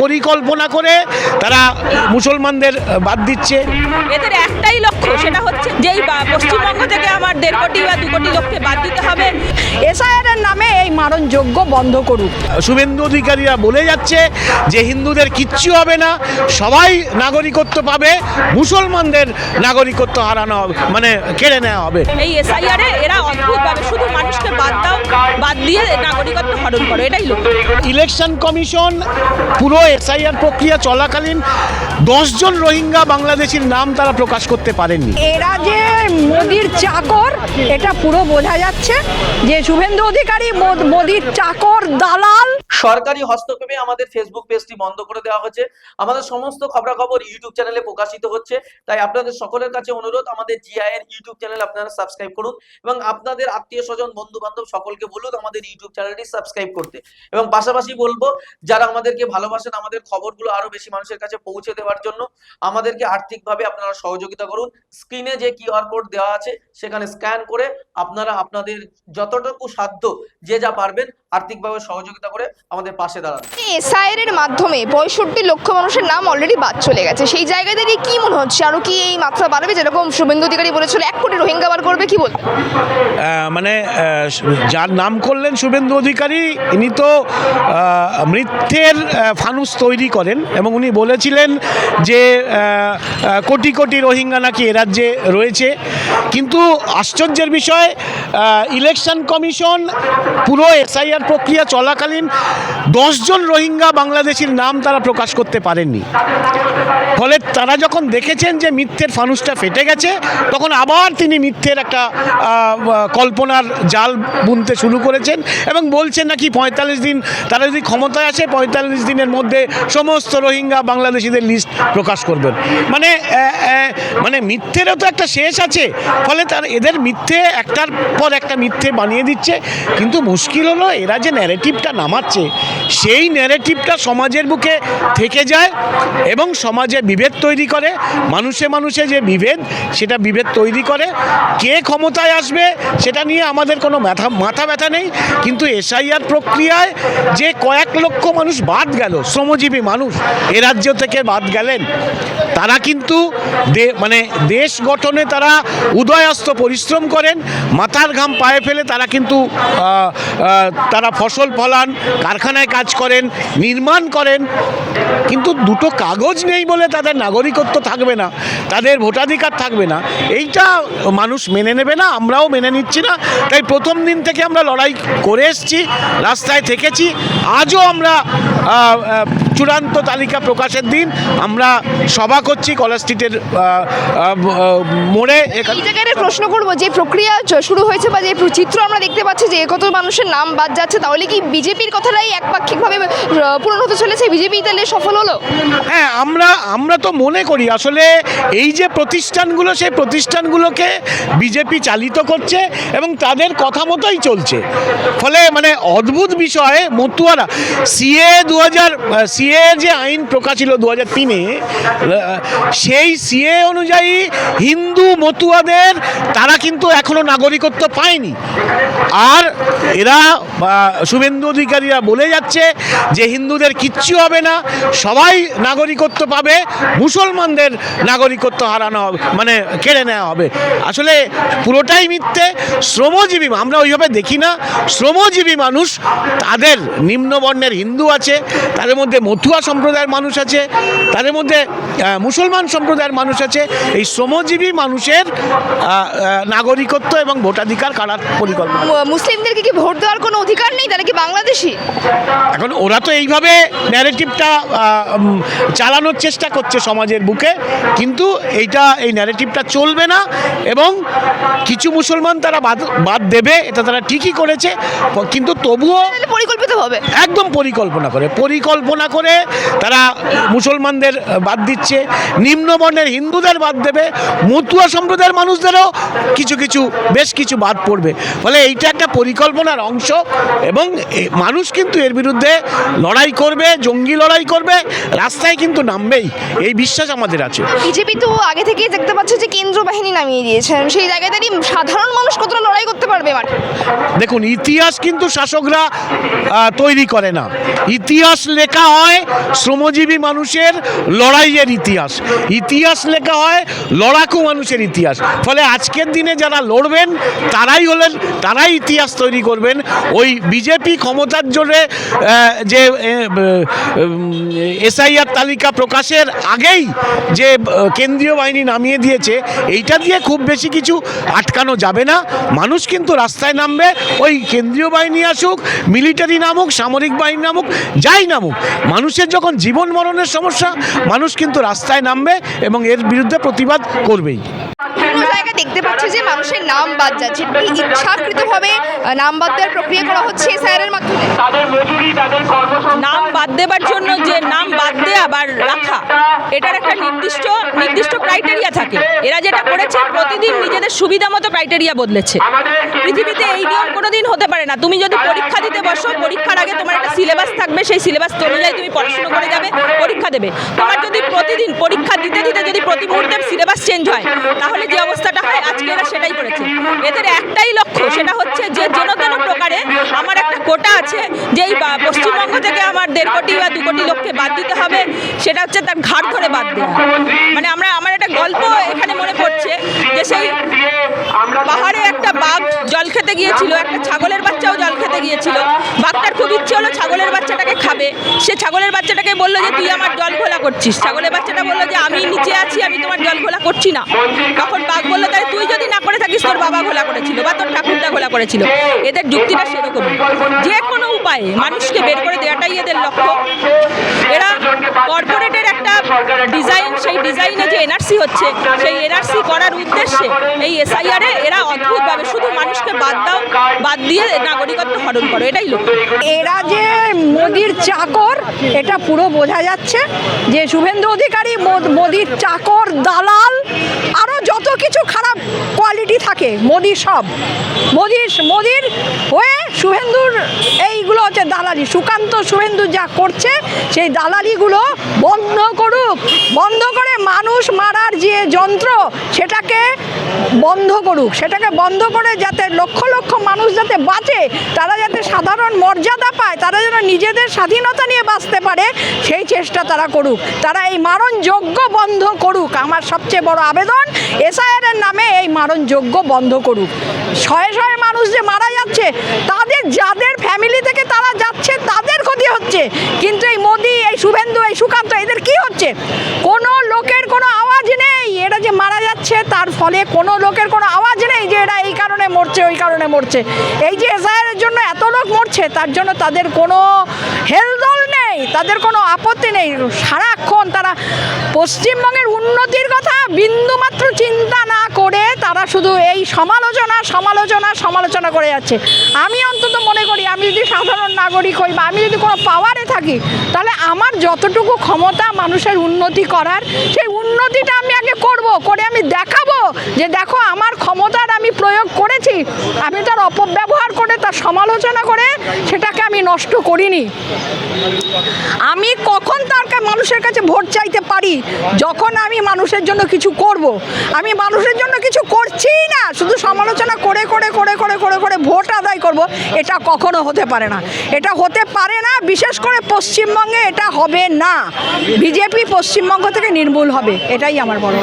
পরিকল্পনা করে তারা মুসলমানদের বাদ দিচ্ছে। এদের একটাই লক্ষ্য, সেটা হচ্ছে যেই পশ্চিমবঙ্গ থেকে আমার 1.5 কোটি বা 2 কোটি লোককে বাদ দিতে হবে। এসআইআর এর নামে এই মারণযজ্ঞ বন্ধ করুক। শুভেন্দু অধিকারীরা বলে যাচ্ছে যে হিন্দুদের কিচ্ছু হবে না, সবাই নাগরিকত্ব পাবে, মুসলমানদের নাগরিকত্ব হারানো হবে, মানে কেড়ে নেওয়া হবে। এই এসআইআর-এ এরা অদ্ভুতভাবে শুধু মানুষকে বাদ দিয়ে নাগরিকত্ব হরণ করে, এটাই লক্ষ্য। ইলেকশন কমিশন পুরো এসআইআর প্রক্রিয়া চলাকালীন 10 জন রোহিঙ্গা বাংলাদেশির নাম তারা প্রকাশ করতে পারেননি। এরা যে মোদির চাকর, এটা পুরো বোঝা যাচ্ছে যে শুভেন্দু অধিকারী মোদির চাকর, দালাল। সরকারি হস্তক্ষেপে আমাদের ফেসবুক পেজটি বন্ধ করে দেওয়া হচ্ছে। আমাদের সমস্ত খবরাখবর ইউটিউব চ্যানেলে প্রকাশিত হচ্ছে, তাই আপনাদের সকলের কাছে অনুরোধ, আমাদের জিআই এর ইউটিউব চ্যানেল আপনারা সাবস্ক্রাইব করুন এবং আপনাদের আত্মীয় স্বজন বন্ধু বান্ধব সকলকে বলুন আমাদের ইউটিউব চ্যানেলটি সাবস্ক্রাইব করতে। এবং পাশাপাশি বলবো, যারা আমাদেরকে ভালোবাসেন, আমাদের খবরগুলো আরো বেশি মানুষের কাছে পৌঁছে দেওয়ার জন্য আমাদেরকে আর্থিকভাবে আপনারা সহযোগিতা করুন। স্ক্রিনে যে কিউআর কোড দেওয়া আছে সেখানে স্ক্যান করে আপনারা আপনাদের যতটুকু সাধ্য যে যা পারবেন আর্থিকভাবে সহযোগিতা করে আমাদের পাশে দাঁড়ান। এসআইআর এর মাধ্যমে 65 লক্ষ মানুষের নাম অলরেডি বাদ চলে গেছে, সেই জায়গায় দাঁড়িয়ে কি মনে হচ্ছে আরো কি এই মাত্রা বাড়বে? যেরকম শুভেন্দু অধিকারী বলেছিল 1 কোটি রোহিঙ্গা বার করবে, কি বলবেন? মানে যার নাম করলেন শুভেন্দু অধিকারী, ইনি তো মিথ্যের ফানুস তৈরি করেন এবং উনি বলেছিলেন যে কোটি কোটি রোহিঙ্গা নাকি এ রাজ্যে রয়েছে। কিন্তু আশ্চর্যের বিষয়, ইলেকশন কমিশন পুরো এসআইআর প্রক্রিয়া চলাকালীন 10 জন রোহিঙ্গা বাংলাদেশির নাম তারা প্রকাশ করতে পারেননি। ফলে তারা যখন দেখেছেন যে মিথ্যের ফানুসটা ফেটে গেছে, তখন আবার তিনি মিথ্যের একটা কল্পনার জাল বুনতে শুরু করেছেন এবং বলছেন নাকি 45 দিন তারা যদি ক্ষমতায় আসে 45 দিনের মধ্যে সমস্ত রোহিঙ্গা বাংলাদেশিদের লিস্ট প্রকাশ করবেন। মানে মিথ্যেরও তো একটা শেষ আছে। ফলে এদের মিথ্যে একটার পর একটা মিথ্যে বানিয়ে দিচ্ছে। কিন্তু মুশকিল হলো, এরা যে ন্যারেটিভটা নামাচ্ছে সেই ন্যারেটিভটা সমাজের বুকে থেকে যায় এবং সমাজে বিভেদ তৈরি করে। মানুষে মানুষে যে বিভেদ, সেটা বিভেদ তৈরি করে। কে ক্ষমতায় আসবে সেটা নিয়ে আমাদের কোনো মাথা ব্যথা নেই। কিন্তু এসআইআর প্রক্রিয়ায় যে কয়েক লক্ষ মানুষ বাদ গেল, শ্রমজীবী মানুষ এ রাজ্য থেকে বাদ গেলেন, তারা কিন্তু মানে দেশ গঠনে তারা উদয়াস্ত পরিশ্রম করেন, মাথার ঘাম পায়ে ফেলে তারা কিন্তু তারা ফসল ফলান, কারখানায় কাজ করেন, নির্মাণ করেন। কিন্তু দুটো কাগজ নেই বলে তাদের নাগরিকত্ব থাকবে না, তাদের ভোটাধিকার থাকবে না, এইটা মানুষ মেনে নেবে না, আমরাও মেনে নিচ্ছি না। তাই প্রথম দিন থেকে আমরা লড়াই করে এসেছি, রাস্তায় থেকেছি। আজও আমরা চূড়ান্ত তালিকা প্রকাশের দিন আমরা সভা করছি কলেজ স্ট্রিটের মোড়ে। এই জায়গায় প্রশ্ন করবো, যে প্রক্রিয়া শুরু হয়েছে বা যে চিত্র আমরা দেখতে পাচ্ছি যে কত মানুষের নাম বাদ যাচ্ছে, তাহলে কি বিজেপির কথাটাই একপাক্ষিকভাবে পূরণ হতে চলেছে? বিজেপি তাহলে সফল হলো? হ্যাঁ, আমরা তো মনে করি আসলে এই যে প্রতিষ্ঠানগুলো, সেই প্রতিষ্ঠানগুলোকে বিজেপি চালিত করছে এবং তাদের কথা মতোই চলছে। ফলে মানে অদ্ভুত বিষয়, মতুয়ারা সিএ যে আইন প্রকাশিত 2003-এ, সেই সিএ অনুযায়ী হিন্দু মতুয়াদের তারা কিন্তু এখনো নাগরিকত্ব পায়নি। আর এরা শুভেন্দু অধিকারীরা বলে যাচ্ছে যে হিন্দুদের কিচ্ছু হবে না, সবাই নাগরিকত্ব পাবে, মুসলমানদের নাগরিকত্ব হারানো হবে, মানে কেড়ে নেওয়া হবে। আসলে পুরোটাই মিথ্যে। শ্রমজীবী, আমরা ওইভাবে দেখি না, শ্রমজীবী মানুষ, তাদের নিম্নবর্ণের হিন্দু আছে, তাদের মধ্যে মতুয়া সম্প্রদায়ের মানুষ আছে, তাদের মধ্যে মুসলমান সম্প্রদায়ের মানুষ আছে। এই শ্রমজীবী মানুষের নাগরিকত্ব এবং ভোটাধিকার কাড়ার পরিকল্পনা। মুসলিমদেরকে কি ভোট দেওয়ার কোনো অধিকার নেই? তারা কি বাংলাদেশি? এখন ওরা তো এইভাবে ন্যারেটিভটা চালানোর চেষ্টা করছে সমাজের বুকে, কিন্তু এই ন্যারেটিভটা চলবে না এবং কিছু মুসলমান তারা বাদ দেবে, এটা তারা ঠিকই করেছে। কিন্তু তবুও পরিকল্পিতভাবে, একদম পরিকল্পনা করে তারা মুসলমানদের বাদ দিচ্ছে, নিম্নবর্ণের হিন্দুদের বাদ দেবে, মতুয়া সম্প্রদায়ের মানুষদেরও বেশ কিছু বাদ পড়বে। ফলে এইটা একটা পরিকল্পনার অংশ এবং মানুষ কিন্তু এর বিরুদ্ধে লড়াই করবে, জঙ্গি লড়াই করবে, রাস্তায় কিন্তু নামবেই, এই বিশ্বাস আমাদের আছে। বিজেপি তো আগে থেকেই দেখতে পাচ্ছে যে কেন্দ্র বাহিনী নামিয়ে দিয়েছেন, সেই জায়গায় দাঁড়িয়ে সাধারণ মানুষ কতটা লড়াই করতে পারবে? দেখুন, ইতিহাস কিন্তু শাসকরা তৈরি করে না, ইতিহাস লেখা হয় হয় শ্রমজীবী মানুষের লড়াইয়ের ইতিহাস, ইতিহাস লেখা হয় লড়াকু মানুষের ইতিহাস। ফলে আজকের দিনে যারা লড়বেন তারাই ইতিহাস তৈরি করবেন। ওই বিজেপি ক্ষমতার জোরে যে এসআইআর তালিকা প্রকাশের আগেই যে কেন্দ্রীয় বাহিনী নামিয়ে দিয়েছে, এইটা দিয়ে খুব বেশি কিছু আটকানো যাবে না। মানুষ কিন্তু রাস্তায় নামবে, ওই কেন্দ্রীয় বাহিনী আসুক, মিলিটারি নামুক, সামরিক বাহিনী নামুক, যাই নামুক, মানুষের যখন জীবন মরণের সমস্যা, মানুষ কিন্তু রাস্তায় নামবে এবং এর বিরুদ্ধে প্রতিবাদ করবেই। বিভিন্ন জায়গায় দেখতে পাচ্ছি যে মানুষের নাম বাদ যাচ্ছে, ইচ্ছাকৃতভাবে নাম বাদ দেওয়ার প্রক্রিয়া করা হচ্ছে এসআইআর এর মাধ্যমে। নাম বাদ দেবার জন্য যে নাম বাদ দেয়া বা রাখা, এটার একটা নির্দিষ্ট ক্রাইটেরিয়া থাকে। এরা যেটা করেছে, প্রতিদিন নিজেদের সুবিধা মতো ক্রাইটেরিয়া বদলেছে। পৃথিবীতে এই নিয়ম কোনোদিন হতে পারে না। তুমি যদি পরীক্ষা দিতে বসো, পরীক্ষার আগে তোমার একটা সিলেবাস থাকবে, সেই সিলেবাস অনুযায়ী তুমি পড়াশোনা করে যাবে, পরীক্ষা দেবে। তোমার যদি প্রতিদিন পরীক্ষা দিতে দিতে যদি প্রতি মুহূর্তে সিলেবাস চেঞ্জ হয়, তাহলে যে অবস্থাটা হয়, আজকে এরা সেটাই করেছে। এদের একটাই লক্ষ্য, সেটা হচ্ছে যে যেন তেন প্রকারে আমার একটা কোটা আছে, যে এই পশ্চিমবঙ্গ থেকে আমার 1.5 কোটি বা 2 কোটি লোককে বাদ দিতে হবে, সেটা হচ্ছে তার ঘাড় ধরে বাদ দেওয়া। মানে আমার একটা গল্প এখানে মনে পড়ছে, যে সেই পাহাড়ে একটা বাঘ জল খেতে গিয়েছিল, একটা ছাগলের বাচ্চাও জল খেতে গিয়েছিল। বাঘটার খুব ইচ্ছে হলো ছাগলের বাচ্চাটাকে খাবে। সে ছাগলের বাচ্চাটাকে বললো যে তুই আমার জল ঘোলা করছিস। ছাগলের বাচ্চাটা বললো যে আমি নিচে আছি, আমি তোমার জল ঘোলা করছি না। তখন বাঘ বললো তাই তুই যদি না করে থাকিস, তোর বাবা ঘোলা করেছিল বা তোর ঠাকুরদা ঘোলা করেছিল। এদের যুক্তিটা সেরকম, যে কোনো উপায়ে মানুষকে বের করে দেওয়াটাই এদের লক্ষ্য। এরা কর্পোরেটের একটা ডিজাইন, সেই ডিজাইনে যে এনআরসি হচ্ছে, সেই এনআরসি করার উদ্দেশ্যে এই এসআইআর এ এরা অদ্ভুতভাবে শুধু মানুষকে বাদ দিয়ে নাগরিকত্ব হরণ করো, এটাই লক্ষ্য। এরা যে মোদির চাকর, এটা পুরো বোঝা যাচ্ছে যে শুভেন্দু অধিকারী মোদির চাকর, দালাল, আরও যত কিছু খারাপ কোয়ালিটি থাকে মোদির, সব মোদির হয়ে শুভেন্দুর এইগুলো হচ্ছে দালালি। সুকান্ত শুভেন্দু যা করছে, সেই দালালিগুলো বন্ধ করুক, বন্ধ করে মানুষ মারার যে যন্ত্র, সেটাকে বন্ধ করুক, সেটাকে বন্ধ করে যাতে লক্ষ লক্ষ মানুষ যাতে বাঁচে, তারা যাতে সাধারণ মর্যাদা পায়, তারা যেন নিজেদের স্বাধীনতা নিয়ে বাঁচতে পারে, সেই চেষ্টা তারা করুক। তারা এই মারণযজ্ঞ বন্ধ করুক। আমার সবচেয়ে বড় আবেদন, এসআইআর এর নামে এই মারণযজ্ঞ বন্ধ করুক। শয়ে শয়ে মানুষ যে মারা যাচ্ছে, যাদের ফ্যামিলি থেকে তারা যাচ্ছে, তাদের ক্ষতি হচ্ছে। কিন্তু এই মোদি, এই শুভেন্দু, এই সুকান্ত, এদের কি হচ্ছে? কোনো লোকের কোনো আওয়াজ নেই। এরা যে মারা যাচ্ছে, তার ফলে কোনো লোকের কোনো আওয়াজ নেই যে এরা এই কারণে মরছে, ওই কারণে মরছে। এই যে এসআইআর এর জন্য এত লোক মরছে, তার জন্য তাদের কোনো হেলদোল নেই, তাদের কোনো আপত্তি নেই। সারাক্ষণ তারা পশ্চিমবঙ্গের উন্নতির কথা বিন্দুমাত্র চিন্তা না করে তারা শুধু এই সমালোচনা করে যাচ্ছে। আমি অন্তত মনে করি, আমি যদি সাধারণ নাগরিক হই বা আমি যদি কোনো পাওয়ারে থাকি, তাহলে আমার যতটুকু ক্ষমতা মানুষের উন্নতি করার, সেই উন্নতিটা আমি আগে করে আমি দেখাবো যে দেখো আমার ক্ষমতার আমি প্রয়োগ করেছি। আমি তার অপব্যবহার করে, তার সমালোচনা করে সেটাকে আমি নষ্ট করিনি। আমি কখন তার মানুষের কাছে ভোট চাইতে পারি? যখন আমি মানুষের জন্য কিছু করব। আমি মানুষের জন্য কিছু করছিই না, শুধু সমালোচনা করে ভোট আদায় করব, এটা কখনো হতে পারে না। এটা হতে পারে না, বিশেষ করে পশ্চিমবঙ্গে এটা হবে না। বিজেপি পশ্চিমবঙ্গ থেকে নির্মূল হবে, এটাই আমার বড়